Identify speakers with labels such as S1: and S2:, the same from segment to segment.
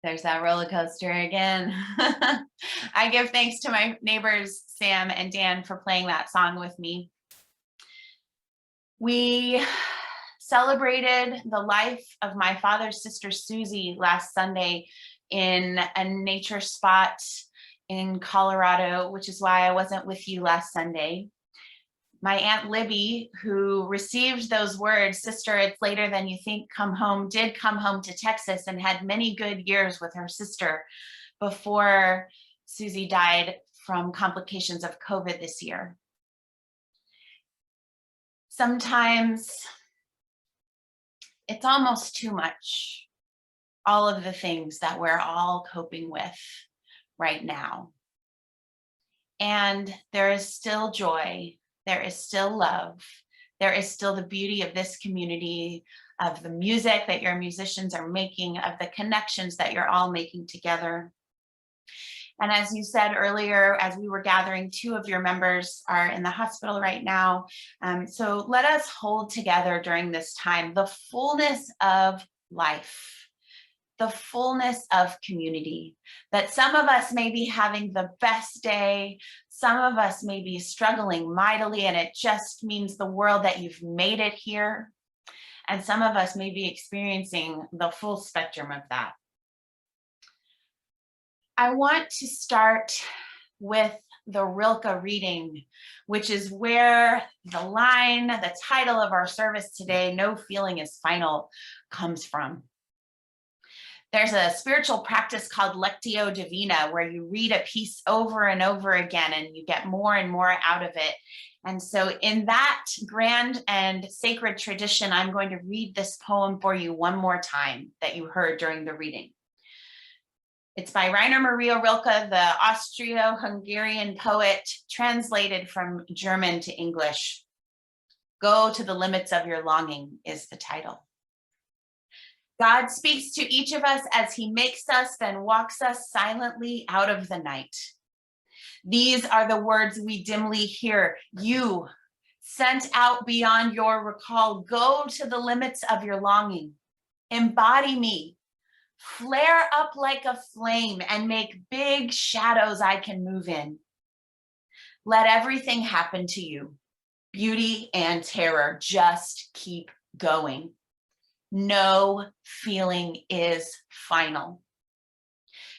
S1: There's that roller coaster again. I give thanks to my neighbors, Sam and Dan, for playing that song with me. We celebrated the life of my father's sister, Susie, last Sunday in a nature spot in Colorado, which is why I wasn't with you last Sunday. My Aunt Libby, who received those words, "Sister, it's later than you think, come home," did come home to Texas and had many good years with her sister before Susie died from complications of COVID this year. Sometimes it's almost too much, all of the things that we're all coping with right now. And there is still joy. There is still love. There is still the beauty of this community, of the music that your musicians are making, of the connections that you're all making together. And as you said earlier, as we were gathering, 2 of your members are in the hospital right now. So let us hold together during this time the fullness of life, the fullness of community, that some of us may be having the best day, some of us may be struggling mightily, and it just means the world that you've made it here. And some of us may be experiencing the full spectrum of that. I want to start with the Rilke reading, which is where the line, the title of our service today, "No Feeling is Final," comes from. There's a spiritual practice called Lectio Divina, where you read a piece over and over again and you get more and more out of it. And so in that grand and sacred tradition, I'm going to read this poem for you one more time that you heard during the reading. It's by Rainer Maria Rilke, the Austro-Hungarian poet, translated from German to English. "Go to the limits of your longing" is the title. God speaks to each of us as he makes us, then walks us silently out of the night. These are the words we dimly hear. You, sent out beyond your recall, go to the limits of your longing. Embody me. Flare up like a flame and make big shadows I can move in. Let everything happen to you. Beauty and terror, just keep going. No feeling is final.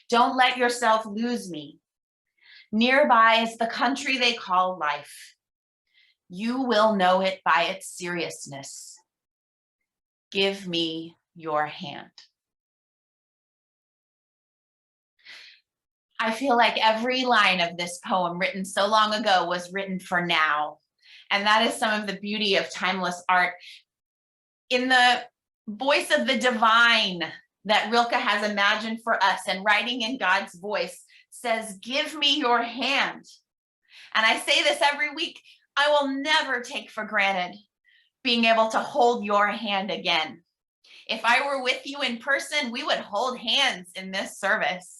S1: Don't let yourself lose me. Nearby is the country they call life. You will know it by its seriousness. Give me your hand. I feel like every line of this poem written so long ago was written for now. And that is some of the beauty of timeless art. In the voice of the divine that Rilke has imagined for us, and writing in God's voice, says, "Give me your hand." And I say this every week, I will never take for granted being able to hold your hand again. If I were with you in person, we would hold hands in this service.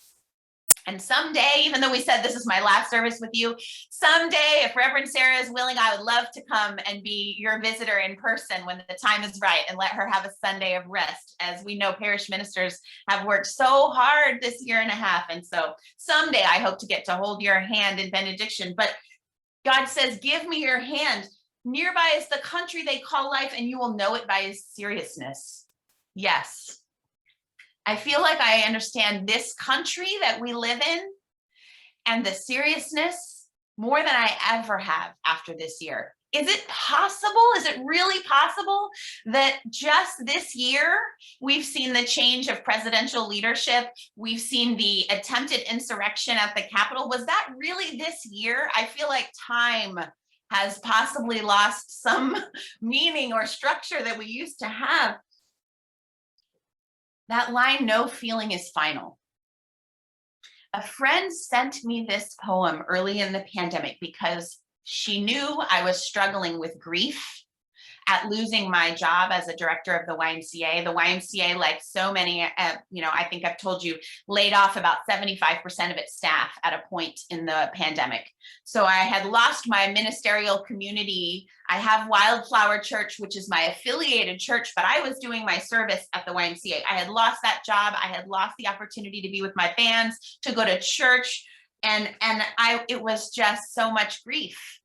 S1: And someday, even though we said this is my last service with you, someday, if Reverend Sarah is willing, I would love to come and be your visitor in person when the time is right and let her have a Sunday of rest. As we know, parish ministers have worked so hard this year and a half. And so someday I hope to get to hold your hand in benediction. But God says, give me your hand. Nearby is the country they call life, and you will know it by its seriousness. Yes. I feel like I understand this country that we live in and the seriousness more than I ever have after this year. Is it possible? Is it really possible that just this year we've seen the change of presidential leadership? We've seen the attempted insurrection at the Capitol. Was that really this year? I feel like time has possibly lost some meaning or structure that we used to have. That line, "No feeling is final." A friend sent me this poem early in the pandemic because she knew I was struggling with grief at losing my job as a director of the YMCA. The YMCA, like so many, I think I've told you, laid off about 75% of its staff at a point in the pandemic. So I had lost my ministerial community. I have Wildflower Church, which is my affiliated church, but I was doing my service at the YMCA. I had lost that job. I had lost the opportunity to be with my bands, to go to church. And it was just so much grief.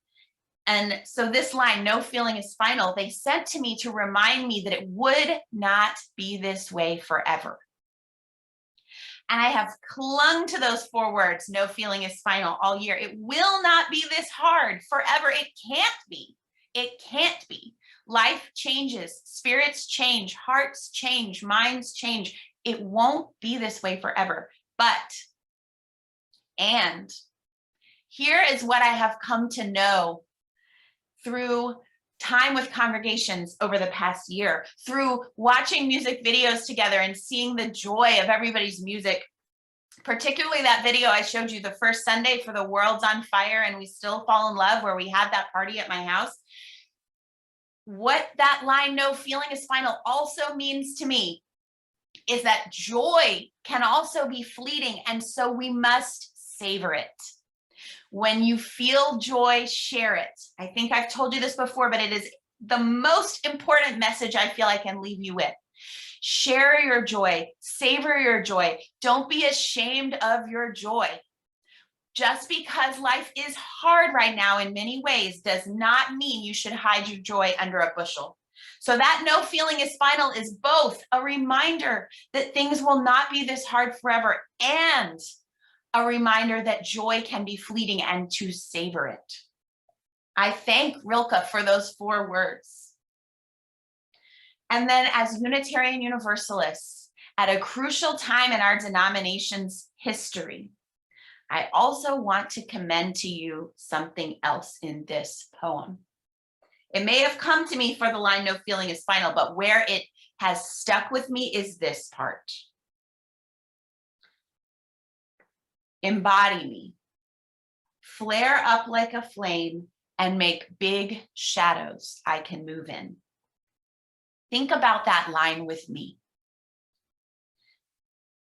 S1: And so this line, no feeling is final, they sent to me to remind me that it would not be this way forever. And I have clung to those 4 words, no feeling is final, all year. It will not be this hard forever. It can't be. It can't be. Life changes, spirits change, hearts change, minds change. It won't be this way forever. And here is what I have come to know through time with congregations over the past year, through watching music videos together and seeing the joy of everybody's music, particularly that video I showed you the first Sunday for The World's on Fire and We Still Fall in Love, where we had that party at my house. What that line, no feeling is final, also means to me is that joy can also be fleeting, and so we must savor it. When you feel joy, share it. I think I've told you this before, but it is the most important message I feel I can leave you with. Share your joy, savor your joy. Don't be ashamed of your joy. Just because life is hard right now in many ways does not mean you should hide your joy under a bushel. So that no feeling is final is both a reminder that things will not be this hard forever, and a reminder that joy can be fleeting and to savor it. I thank Rilke for those 4 words. And then as Unitarian Universalists, at a crucial time in our denomination's history, I also want to commend to you something else in this poem. It may have come to me for the line, no feeling is final, but where it has stuck with me is this part. Embody me, flare up like a flame and make big shadows I can move in. Think about that line with me.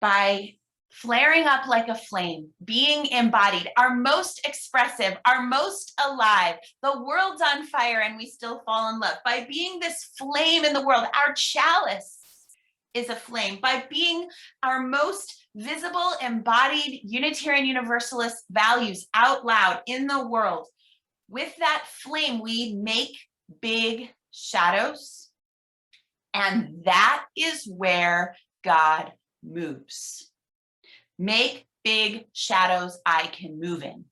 S1: By flaring up like a flame, being embodied, our most expressive, our most alive, the world's on fire and we still fall in love. By being this flame in the world, our chalice is a flame. By being our most visible, embodied Unitarian Universalist values out loud in the world, with that flame, we make big shadows. And that is where God moves. Make big shadows I can move in.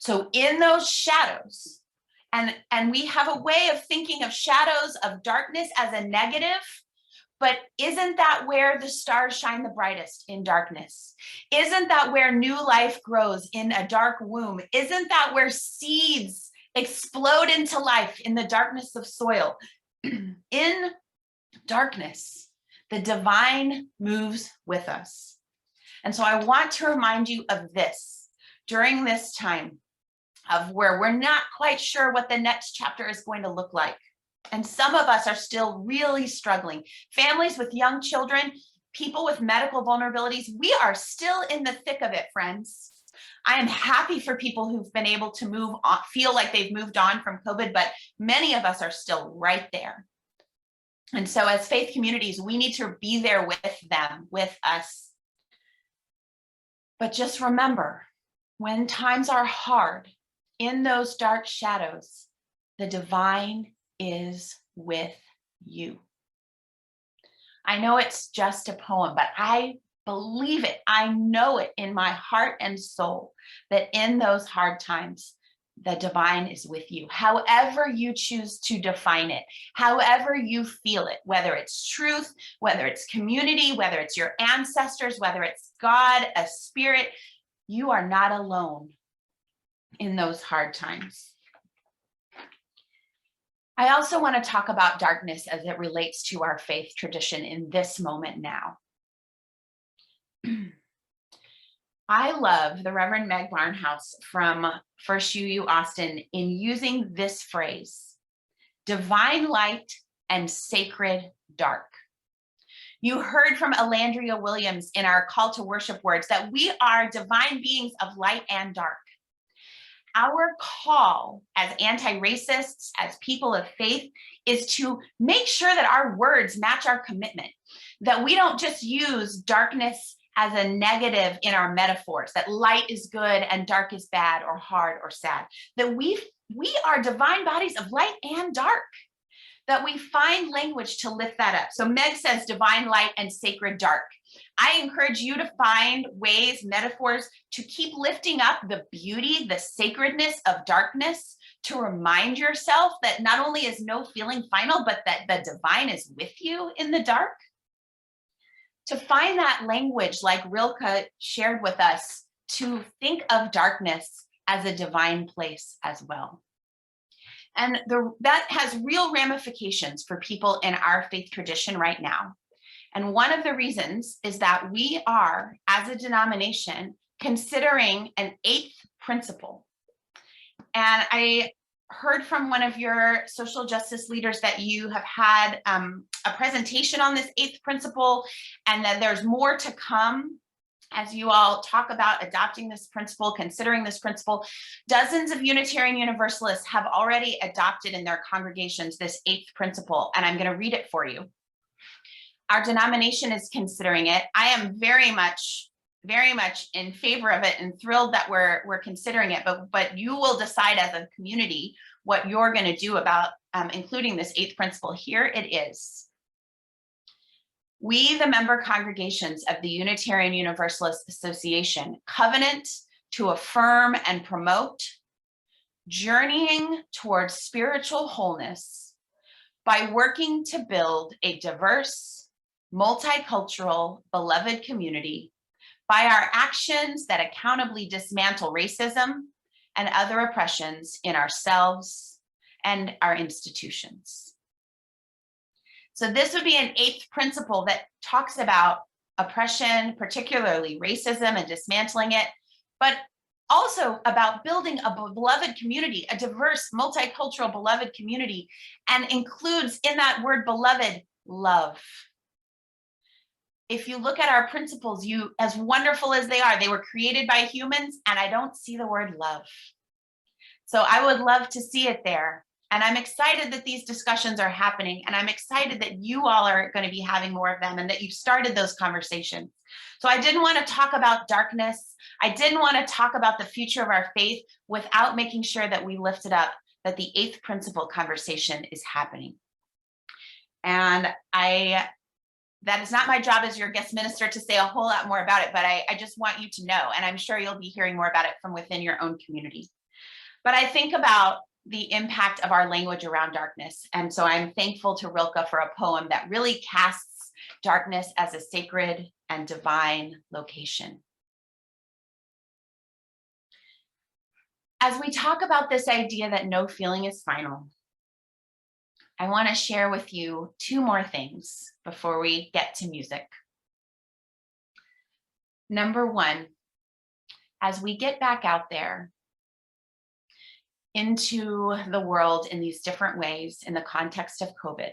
S1: So in those shadows, and we have a way of thinking of shadows of darkness as a negative, but isn't that where the stars shine the brightest, in darkness? Isn't that where new life grows, in a dark womb? Isn't that where seeds explode into life, in the darkness of soil? In darkness, the divine moves with us. And so I want to remind you of this during this time of where we're not quite sure what the next chapter is going to look like. And some of us are still really struggling. Families with young children, people with medical vulnerabilities, we are still in the thick of it, friends. I am happy for people who've been able to move on, feel like they've moved on from COVID, but many of us are still right there. And so as faith communities, we need to be there with them, with us. But just remember, when times are hard, in those dark shadows, the divine is with you. I know it's just a poem, but I believe it. I know it in my heart and soul that in those hard times, the divine is with you. However you choose to define it, however you feel it, whether it's truth, whether it's community, whether it's your ancestors, whether it's God, a spirit, you are not alone in those hard times. I also want to talk about darkness as it relates to our faith tradition in this moment now. I love the Reverend Meg Barnhouse from First UU Austin in using this phrase, divine light and sacred dark. You heard from Elandria Williams in our call to worship words that we are divine beings of light and dark. Our call as anti-racists, as people of faith, is to make sure that our words match our commitment, that we don't just use darkness as a negative in our metaphors, that light is good and dark is bad or hard or sad, that we are divine bodies of light and dark, that we find language to lift that up. So Meg says divine light and sacred dark. I encourage you to find ways, metaphors, to keep lifting up the beauty, the sacredness of darkness, to remind yourself that not only is no feeling final, but that the divine is with you in the dark. To find that language like Rilke shared with us, to think of darkness as a divine place as well. And that has real ramifications for people in our faith tradition right now. And one of the reasons is that we are, as a denomination, considering an eighth principle. And I heard from one of your social justice leaders that you have had a presentation on this eighth principle, and that there's more to come as you all talk about adopting this principle, considering this principle. Dozens of Unitarian Universalists have already adopted in their congregations this eighth principle, and I'm going to read it for you. Our denomination is considering it. I am very much in favor of it and thrilled that we're considering it, but you will decide as a community what you're going to do about including this eighth principle. Here it is. We, the member congregations of the Unitarian Universalist Association, covenant to affirm and promote journeying towards spiritual wholeness by working to build a diverse, multicultural, beloved community by our actions that accountably dismantle racism and other oppressions in ourselves and our institutions. So this would be an eighth principle that talks about oppression, particularly racism and dismantling it, but also about building a beloved community, a diverse, multicultural, beloved community, and includes in that word beloved, love. If you look at our principles, as wonderful as they were created by humans, and I don't see the word love. So I would love to see it there. And I'm excited that these discussions are happening, and I'm excited that you all are going to be having more of them and that you've started those conversations. So I didn't want to talk about darkness. I didn't want to talk about the future of our faith without making sure that we lifted up that the eighth principle conversation is happening. And that is not my job as your guest minister to say a whole lot more about it, but I just want you to know, and I'm sure you'll be hearing more about it from within your own community. But I think about the impact of our language around darkness. And so I'm thankful to Rilke for a poem that really casts darkness as a sacred and divine location. As we talk about this idea that no feeling is final, I want to share with you two more things before we get to music. Number one, as we get back out there into the world in these different ways in the context of COVID,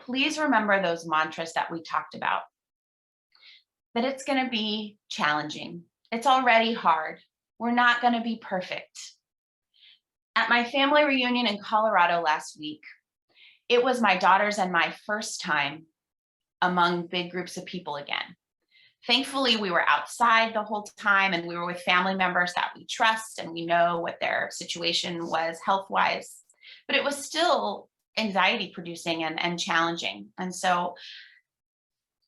S1: please remember those mantras that we talked about, that it's going to be challenging. It's already hard. We're not going to be perfect. At my family reunion in Colorado last week, it was my daughters and my first time among big groups of people again. Thankfully, we were outside the whole time, and we were with family members that we trust and we know what their situation was health-wise, but it was still anxiety producing and challenging. And so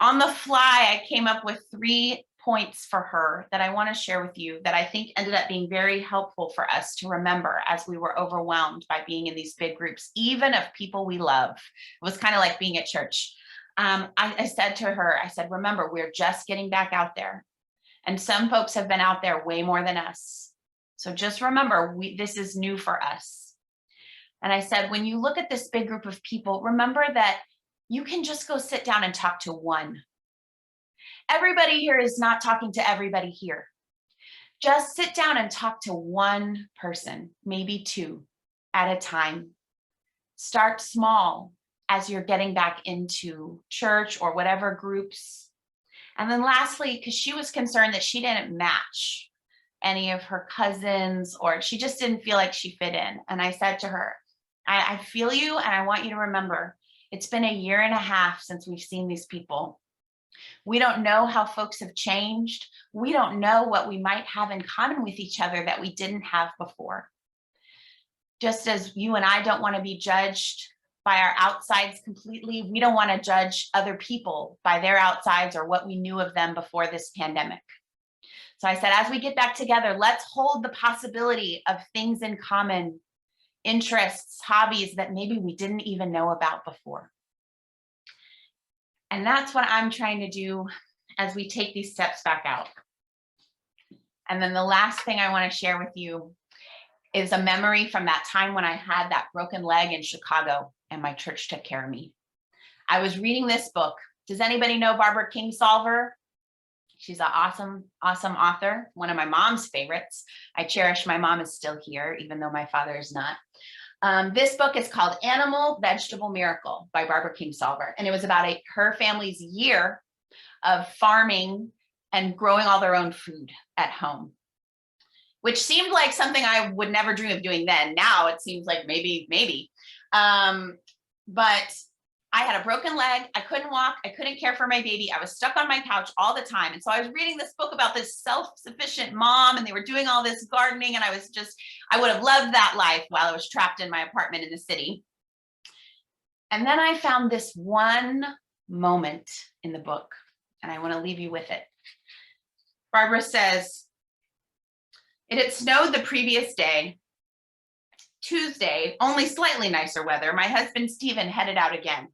S1: on the fly, I came up with 3 points for her that I want to share with you that I think ended up being very helpful for us to remember as we were overwhelmed by being in these big groups, even of people we love. It was kind of like being at church. I said to her, I said, remember, we're just getting back out there. And some folks have been out there way more than us. So just remember, this is new for us. And I said, when you look at this big group of people, remember that you can just go sit down and talk to one. Everybody here is not talking to everybody here. Just sit down and talk to one person, maybe two at a time. Start small as you're getting back into church or whatever groups. And then lastly, because she was concerned that she didn't match any of her cousins, or she just didn't feel like she fit in. And I said to her, I feel you, and I want you to remember, it's been 1.5 years since we've seen these people. We don't know how folks have changed. We don't know what we might have in common with each other that we didn't have before. Just as you and I don't want to be judged by our outsides completely, we don't want to judge other people by their outsides or what we knew of them before this pandemic. So I said, as we get back together, let's hold the possibility of things in common, interests, hobbies that maybe we didn't even know about before. And that's what I'm trying to do as we take these steps back out. And then the last thing I want to share with you is a memory from that time when I had that broken leg in Chicago and my church took care of me. I was reading this book. Does anybody know Barbara Kingsolver? She's an awesome, awesome author, one of my mom's favorites. I cherish my mom is still here, even though my father is not. This book is called Animal Vegetable Miracle by Barbara Kingsolver. And it was about her family's year of farming and growing all their own food at home, which seemed like something I would never dream of doing then. Now it seems like maybe. But I had a broken leg. I couldn't walk. I couldn't care for my baby. I was stuck on my couch all the time. And so I was reading this book about this self-sufficient mom, and they were doing all this gardening. And I would have loved that life while I was trapped in my apartment in the city. And then I found this one moment in the book, and I want to leave you with it. Barbara says, it had snowed the previous day. Tuesday, only slightly nicer weather. My husband, Stephen, headed out again.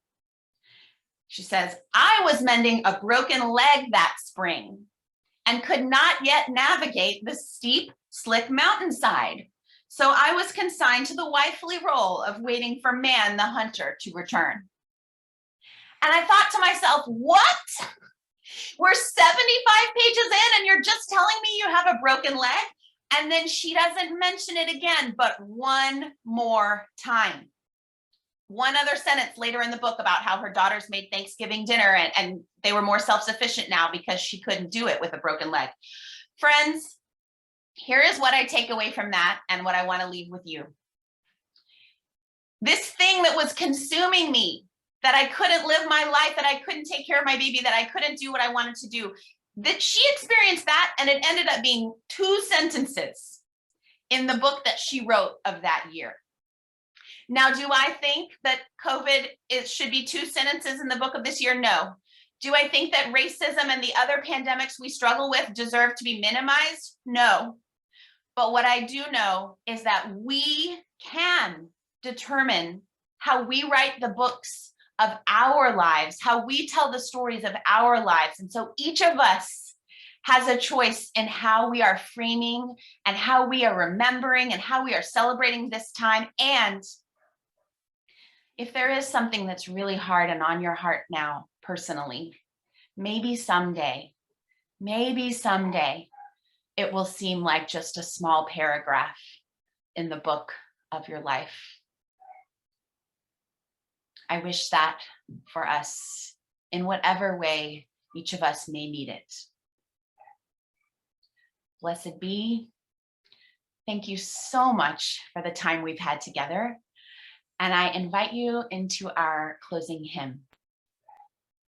S1: She says, I was mending a broken leg that spring and could not yet navigate the steep, slick mountainside. So I was consigned to the wifely role of waiting for Man the hunter to return. And I thought to myself, what? We're 75 pages in and you're just telling me you have a broken leg? And then she doesn't mention it again, but one more time. One other sentence later in the book about how her daughters made Thanksgiving dinner and they were more self-sufficient now because she couldn't do it with a broken leg. Friends, here is what I take away from that and what I want to leave with you. This thing that was consuming me, that I couldn't live my life, that I couldn't take care of my baby, that I couldn't do what I wanted to do, that she experienced that, and it ended up being 2 sentences in the book that she wrote of that year. Now, do I think that COVID should be 2 sentences in the book of this year? No. Do I think that racism and the other pandemics we struggle with deserve to be minimized? No. But what I do know is that we can determine how we write the books of our lives, how we tell the stories of our lives. And so each of us has a choice in how we are framing and how we are remembering and how we are celebrating this time. And if there is something that's really hard and on your heart now, personally, maybe someday it will seem like just a small paragraph in the book of your life. I wish that for us in whatever way each of us may need it. Blessed be. Thank you so much for the time we've had together. And I invite you into our closing hymn.